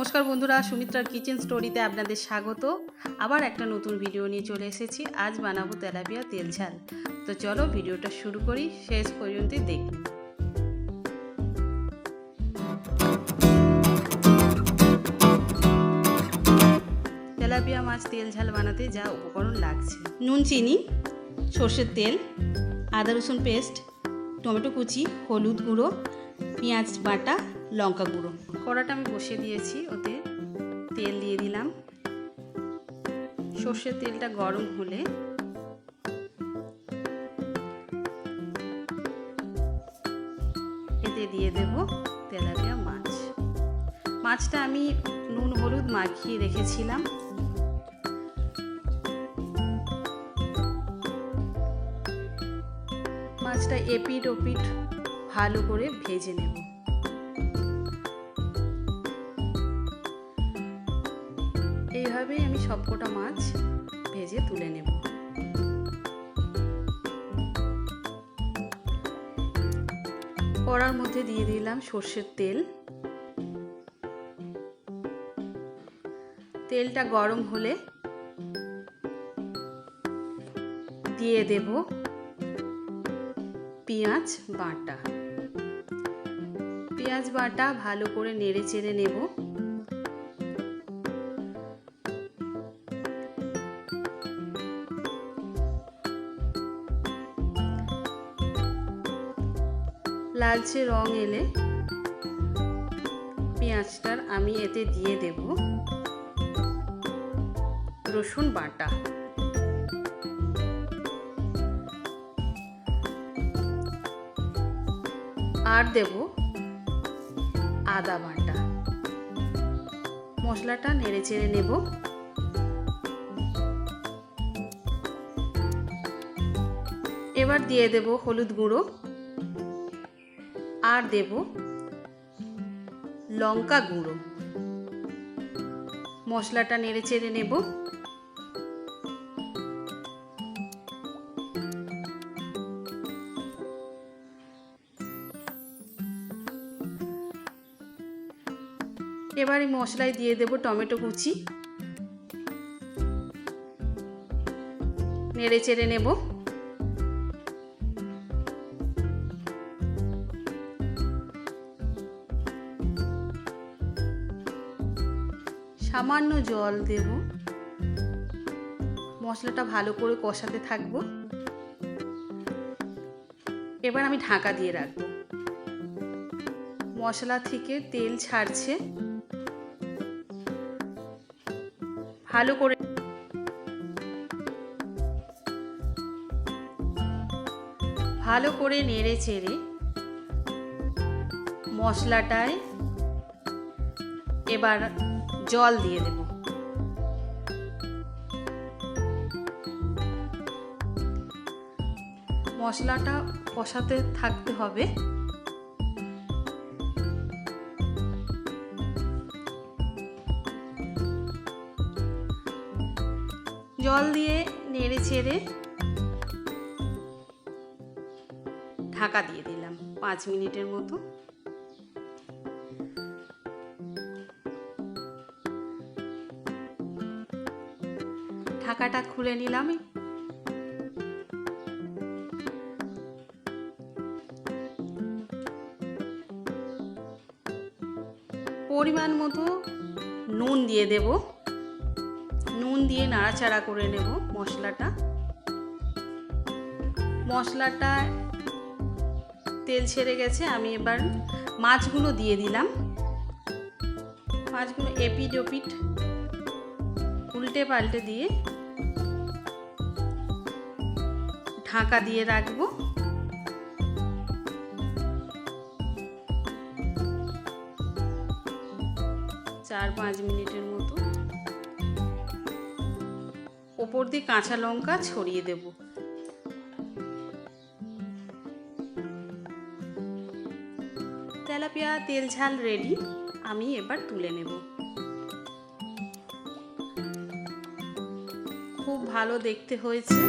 নমস্কার বন্ধুরা, সুমিত্রার কিচেন স্টোরিতে আপনাদের স্বাগত। আবার একটা নতুন ভিডিও নিয়ে চলে এসেছি। আজ বানাবো তেলাপিয়া তেল ঝাল। তো চলো ভিডিওটা শুরু করি, শেষ পর্যন্ত দেখুন। তেলাপিয়া মাছ তেল ঝাল বানাতে যা উপকরণ লাগছে: নুন, চিনি, সর্ষের তেল, আদা রসুন পেস্ট, টমেটো কুচি, হলুদ গুঁড়ো, পেঁয়াজ বাটা, লঙ্কা গুঁড়ো। কড়াটা আমি বসিয়ে দিয়েছি, ওতে তেল দিয়ে দিলাম। সর্ষের তেলটা গরম হলে এতে দিয়ে দেব তেলাপিয়া মাছ। মাছটা আমি নুন হলুদ মাখিয়ে রেখেছিলাম। মাছটা এপিট ওপিট ভালো করে ভেজে নেব। এইভাবেই আমি সবকটা মাছ ভেজে তুলে নেব। কড়ার মধ্যে দিয়ে দিলাম সর্ষের তেল। তেলটা গরম হলে দিয়ে দেব পেঁয়াজ বাটা। পেঁয়াজ বাটা ভালো করে নেড়ে চেড়ে নেব। লালচে রং এলে পেঁয়াজটার আমি এতে দিয়ে দেব রসুন বাটা। আর দেব আদা বাটা। মশলাটা নেড়ে চেড়ে নেব। এবার দিয়ে দেব হলুদ গুঁড়ো আর দেব লঙ্কা গুঁড়ো। মশলাটা নেড়ে চেড়ে নেব। এবার এই মশলায় দিয়ে দেব টমেটো কুচি। নেড়ে চেড়ে নেব। সামান্য জল দেব। মশলাটা ভালো করে কষাতে থাকবো। এবার আমি ঢাকা দিয়ে রাখবো। মশলা থেকে তেল ছাড়ছে। ভালো করে নেড়ে চেড়ে মশলাটায় এবার জল দিয়ে দেব। মশলাটা কষাতে থাকতে হবে। জল দিয়ে নেড়ে চেড়ে ঢাকা দিয়ে দিলাম 5 মিনিটের মতো। ঢাকাটা খুলে নিলাম। পরিমাণ মতো নুন দিয়ে দেব। নুন দিয়ে নাড়াচাড়া করে নেব মশলাটা তেল ছেড়ে গেছে। আমি এবার মাছগুলো দিয়ে দিলাম। মাছগুলো এপিট ওপিট উল্টে পাল্টে দিয়ে ঢাকা দিয়ে রাখবো। চার 5 মিনিটের মতো। ওপর দিয়ে কাঁচা লঙ্কা ছড়িয়ে দেব। তেলাপিয়া তেল ঝাল রেডি। আমি এবার তুলে নেব। খুব ভালো দেখতে হয়েছে।